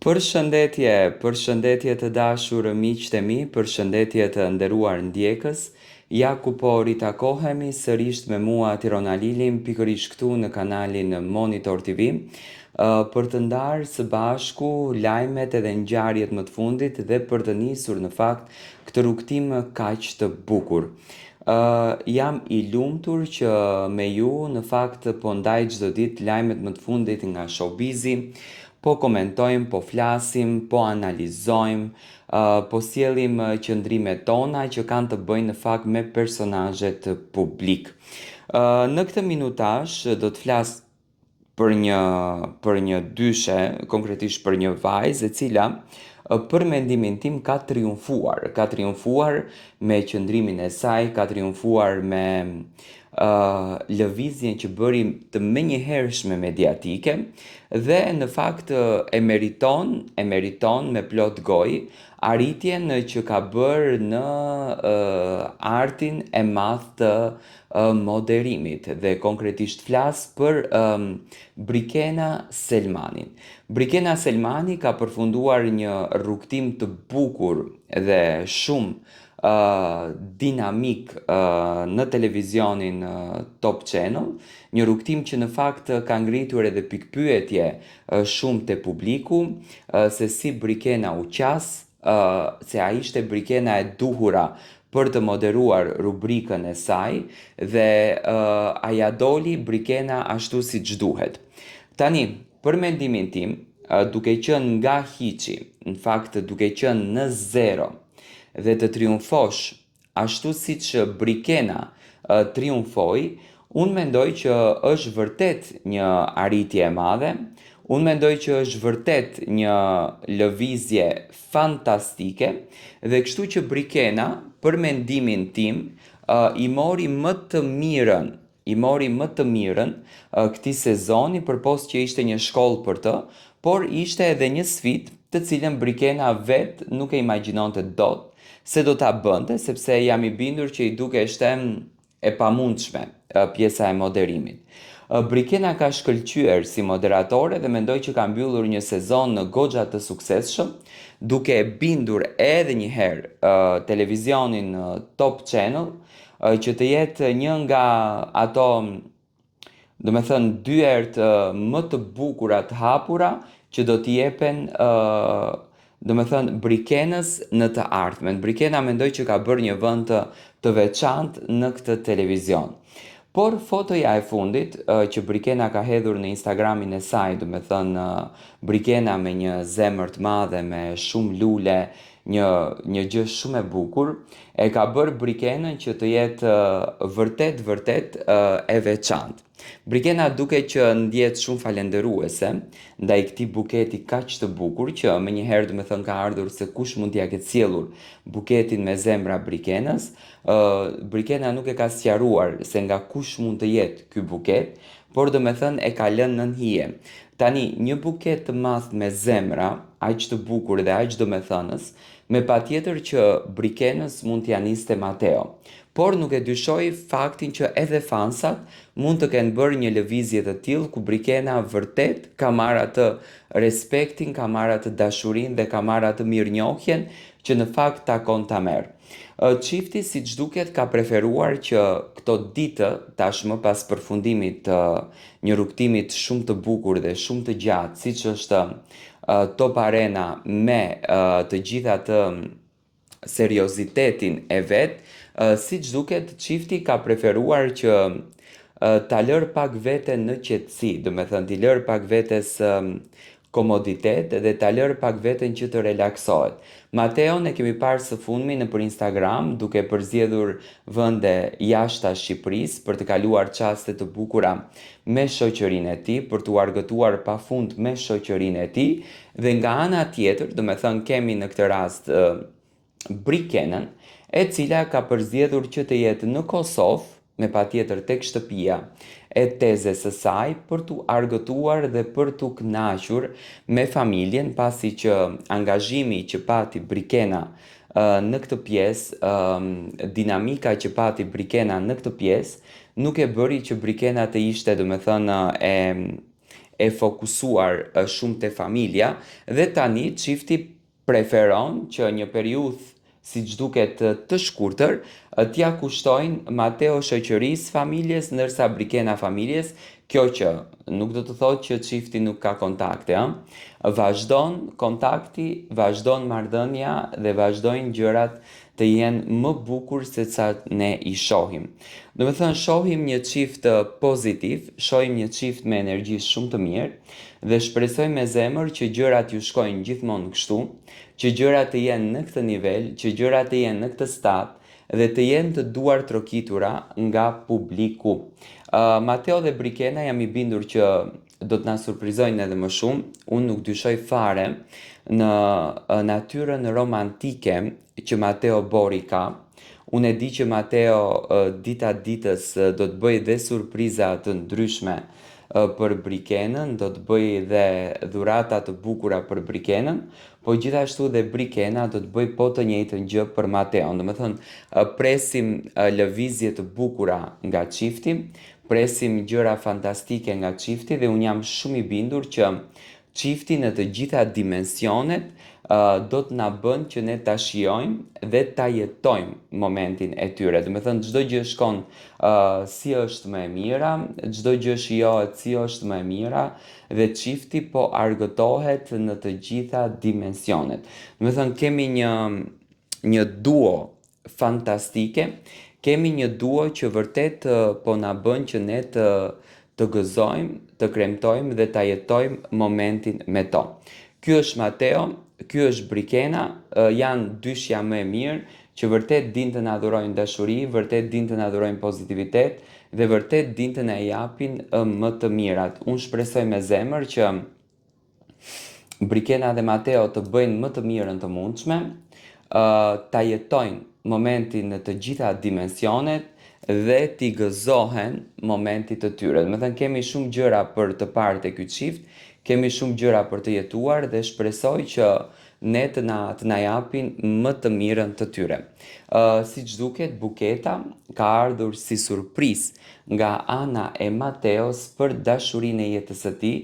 Përshëndetje të dashur miqtë e mi, përshëndetje të nderuar ndjekës. Ja ku po ritakohemi sërish me mua Tirona Lilim, pikërisht këtu në kanalin Monitor TV, për të ndarë së bashku lajmet edhe ngjarjet më të fundit dhe për të nisur në fakt këtë rrugtim kaq të bukur. Jam i lumtur që me ju në fakt po ndaj çdo ditë lajmet më të fundit nga showbizi, po komentojmë, po flasim, po analizojmë, po sjellim qëndrimet tona që kanë të bëjnë në fakt me personazhet publik. Në këtë minutazh do të flas për një dyshe, konkretisht për një vajzë e cila për mendimin tim ka triumfuar me qëndrimin e saj, ka triumfuar me lëvizjen që bëri të menjëhershme mediatike dhe në fakt e meriton me plot gojë arritjen që ka bërë në artin e madh të moderimit dhe konkretisht flas për Brikena Selmanin. Brikena Selmani ka përfunduar një rrugtim të bukur dhe shumë dinamik në televizionin Top Channel, një rrugtim që në fakt ka ngritur edhe pikpyetje shumë te publiku, se si Brikena u qas, se a ishte Brikena e duhura për të moderuar rubrikën e saj dhe a ja doli Brikena ashtu siç duhet. Tani, për mendimin tim, duke qenë nga hiçi, në fakt duke qenë në zero dhe të triumfosh ashtu siç Brikena triumfoi, unë mendoj që është vërtet një arritje e madhe, unë mendoj që është vërtet një lëvizje fantastike dhe kështu që Brikena, për mendimin tim, i mori më të mirën këtij sezoni përpos që ishte një shkollë për të, por ishte edhe një sfidë të cilën Brikena vet nuk e imagjinonte dot se do ta bënte, sepse jam i bindur që i dukeshte e pamundshme pjesa e moderimit. Brikena ka shkëlqyer si moderatore dhe mendoj që ka mbyllur një sezon goxha të suksesshëm, duke e bindur edhe një herë televizionin Top Channel që të jetë një nga ato, do me thënë, dyert më të bukura të hapura që do t'i jepen do me thënë Brikenës në të ardhmen. Brikena mendoj që ka bërë një vend të veçantë në këtë televizion. Por fotoja e fundit që Brikena ka hedhur në Instagramin e saj, do me thënë Brikena me një zemër të madhe, me shumë lule, një gjë shumë e bukur, e ka bërë Brikenën që të jetë vërtet e veçantë. Brikena duke që ndjet shumë falenderuese ndaj këtij buketi kaq të bukur që menjëherë do me thënë ka ardhur se kush mund t'ia ketë sjellur buketin me zemra Brikenës. Brikena nuk e ka sqaruar se nga kush mund të jetë ky buket, por do me thënë e ka lënë nën hije. Tani, një buket të madh me zemra, aq të bukur dhe aq do me thënës, me patjetër që Brikenës mund t'ia niste Mateo. Por nuk e dyshoj faktin që edhe fansat mund të kenë bërë një lëvizje të tillë ku Brikena vërtet ka marrë atë respektin, ka marrë atë dashurinë dhe ka marrë atë mirënjohjen që në fakt takon ta merr. Çifti siç duket ka preferuar që këto ditë tashmë pas përfundimit të një rrugtimi shumë të bukur dhe shumë të gjatë, siç është Top Arena me të gjitha atë seriozitetin e vet, siç duket çifti ka preferuar që ta lër pak veten në qetësi, do me thënë t'i lër pak vetes komoditet dhe ta lër pak veten që të relaksohet. Mateon e kemi parë së fundmi nëpër Instagram duke përzgjedhur vende jashta Shqipërisë për të kaluar çaste të bukura me shoqërinë e tij, për t'u argëtuar pafund me shoqërinë e tij dhe nga ana tjetër, do me thënë kemi në këtë rast Brikenën, e cila ka përzgjedhur që të jetë në Kosovë, me patjetër tek shtëpia e tezes së saj për t'u argëtuar dhe për t'u kënaqur me familjen, pasi që angazhimi që pati Brikena në këtë pjesë, dinamika që pati Brikena në këtë pjesë, nuk e bëri që Brikena të ishte, do me thënë, e fokusuar shumë te familja dhe tani çifti preferon që një periudhë siç duket të shkurtër t'ia kushtojnë Mateo shoqërisë familjes ndërsa Brikena familjes, kjo që nuk do të thotë që çifti nuk ka kontakte, vazhdon kontakti, vazhdon marrëdhënia dhe vazhdojnë gjërat të jenë më bukur se sa ne i shohim. Do me thënë, shohim një çift pozitiv, shohim një çift me energji shumë të mirë dhe shpresoj me zemër që gjërat ju shkojnë gjithmonë kështu, që gjërat të jenë në këtë nivel, që gjërat të jenë në këtë stat dhe të jenë të duar trokitura nga publiku. Mateo dhe Brikena jam i bindur që do të na surprizojnë edhe më shumë. Unë nuk dyshoj fare në natyrën romantike që Mateo Bori ka. Unë e di që Mateo dita ditës do të bëj dhe surpriza të ndryshme për Brikenën, do të bëj dhe dhurata të bukura për Brikenën, po gjithashtu dhe Brikena do të bëj po të njëjtën gjë për Mateon. Do të thënë, presim lëvizje të bukura nga çifti, presim gjëra fantastike nga çifti dhe unë jam shumë i bindur që çifti në të gjitha dimensionet do të na bën që ne ta shijojmë dhe ta jetojmë momentin e tyre. Do të thënë, çdo gjë shkon si është më e mira, çdo gjë shijohet si është më e mira dhe çifti po argëtohet në të gjitha dimensionet. Do të thënë, kemi një duo fantastike, kemi një duo që vërtet po na bën që ne të gëzojmë, të kremtojmë dhe ta jetojmë momentin me to. Ky është Mateo, ky është Brikena, janë dyshja më e mirë që vërtet din të na dhurojnë dashuri, vërtet din të na dhurojnë pozitivitet dhe vërtet din të na japin më të mirat. Unë shpresoj me zemër që Brikena dhe Mateo të bëjnë më të mirën të mundshme, ta jetojnë momentin në të gjitha dimensionet dhe t'i gëzohen momentit të tyre. Do të thënë, kemi shumë gjëra për të parë te ky çift, kemi shumë gjëra për të jetuar dhe shpresoj që ne të na japin më të mirën të tyre. Siç duket, buketa ka ardhur si surprizë nga ana e Mateos për dashurinë e jetës së tij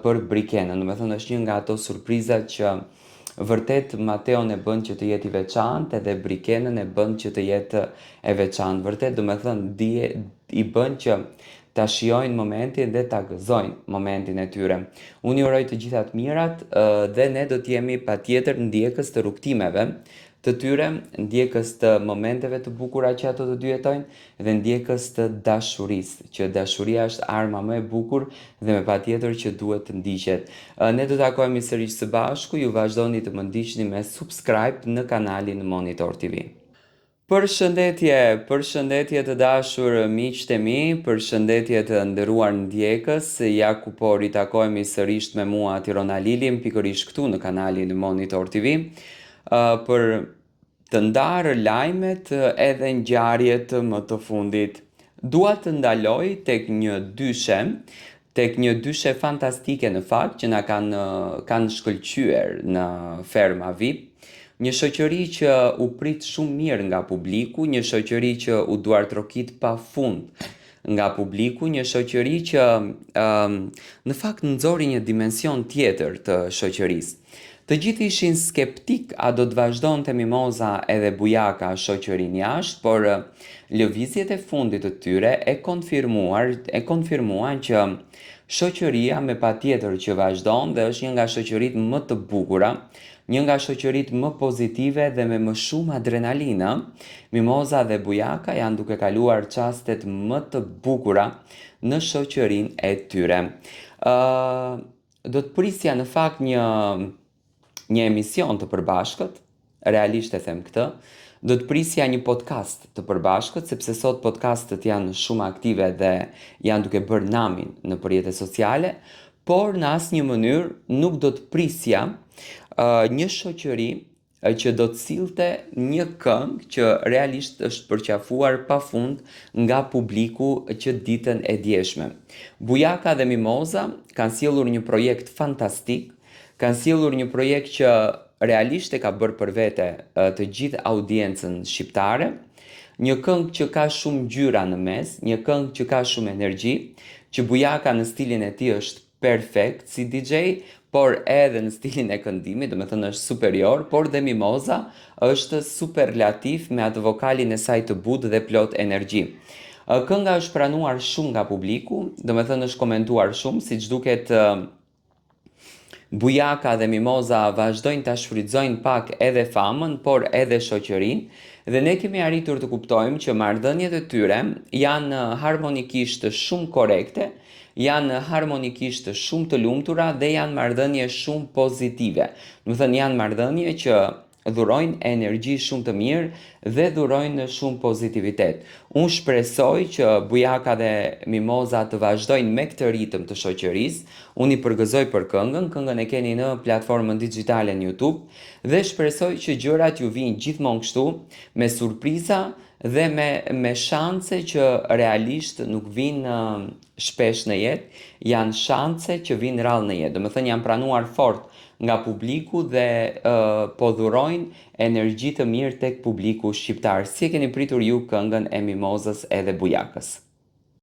për Brikenën. Do të thënë, është një nga ato surprizat që vërtet Mateon e bën që të jetë i veçantë edhe Brikenën e bën që të jetë e veçantë. Vërtet, do të thënë, i bën që ta shijojnë momentin dhe ta gëzojnë momentin e tyre. Unë ju uroj të gjitha të mirat dhe ne do të jemi patjetër ndjekës të rrugtimeve të tyre, ndjekës të momenteve të bukura që ato të dy jetojnë dhe ndjekës të dashurisë, që dashuria është arma më e bukur dhe me patjetër që duhet të ndiqet. Ne do të takohemi sërish së bashku, ju vazhdoni të më ndiqni me subscribe në kanalin Monitor TV. Përshëndetje të dashur miqtë e mi, përshëndetje të nderuar ndjekës, ja ku po ritakohemi sërish me mua Tirona Lilim, pikërisht këtu në kanalin Monitor TV, për të ndarë lajmet edhe ngjarjet më të fundit. Dua të ndaloj tek një dyshe fantastike në fakt që na kanë shkëlqyer në Ferma VIP. Një shoqëri që u prit shumë mirë nga publiku, një shoqëri që u duartrokit pafund nga publiku, një shoqëri që në fakt nxori një dimension tjetër të shoqërisë. Të gjithë ishin skeptik a do të vazhdonte Mimoza edhe Bujaka shoqërinë jashtë, por lëvizjet e fundit të tyre e konfirmuan që shoqëria me patjetër që vazhdon dhe është një nga shoqëritë më të bukura, një nga shoqëritë më pozitive dhe me më shumë adrenalinë. Mimoza dhe Bujaka janë duke kaluar çastet më të bukura në shoqërinë e tyre. Do të prisja në fakt një emision të përbashkët, realisht e them këtë, do të prisja një podcast të përbashkët, sepse sot podcastet janë shumë aktive dhe janë duke bërë namin në rrjetet sociale, por në asnjë mënyrë nuk do të prisja një shoqëri që do të sillte një këngë që realisht është përqafuar pafund nga publiku që ditën e djeshme. Bujaka dhe Mimoza kanë sjellur një projekt fantastik, kanë sjellur një projekt që realisht e ka bërë për vete të gjithë audiencën shqiptare, një këngë që ka shumë ngjyra në mes, një këngë që ka shumë energji, që Bujaka në stilin e tij është perfekt si DJ, por edhe në stilin e këndimit, do me thënë është superior, por dhe Mimoza është superlativ me atë vokalin e saj të butë dhe plot energji. Kënga është pranuar shumë nga publiku, do me thënë është komentuar shumë, si që duket Bujaka dhe Mimoza vazhdojnë ta shfrytëzojnë pak edhe famën, por edhe shoqërinë, dhe ne kemi arritur të kuptojmë që marrëdhëniet e tyre janë harmonikisht shumë korekte, janë harmonikisht shumë të lumtura dhe janë marrëdhënie shumë pozitive. Do të thënë janë marrëdhënie që dhurojnë energji shumë të mirë dhe dhurojnë shumë pozitivitet. Unë shpresoj që Bujaka dhe Mimoza të vazhdojnë me këtë ritëm të shoqërisë. Unë i përgëzoj për këngën e keni në platformën digjitale në YouTube dhe shpresoj që gjërat ju vinë gjithmonë kështu me surpriza dhe me shanse që realisht nuk vinë shpesh në jetë, janë shanse që vinë rrallë në jetë. Do të thënë janë pranuar fort nga publiku dhe po dhurojnë energji të mirë tek publiku shqiptar. Si e keni pritur ju këngën e Mimozës edhe Bujakës?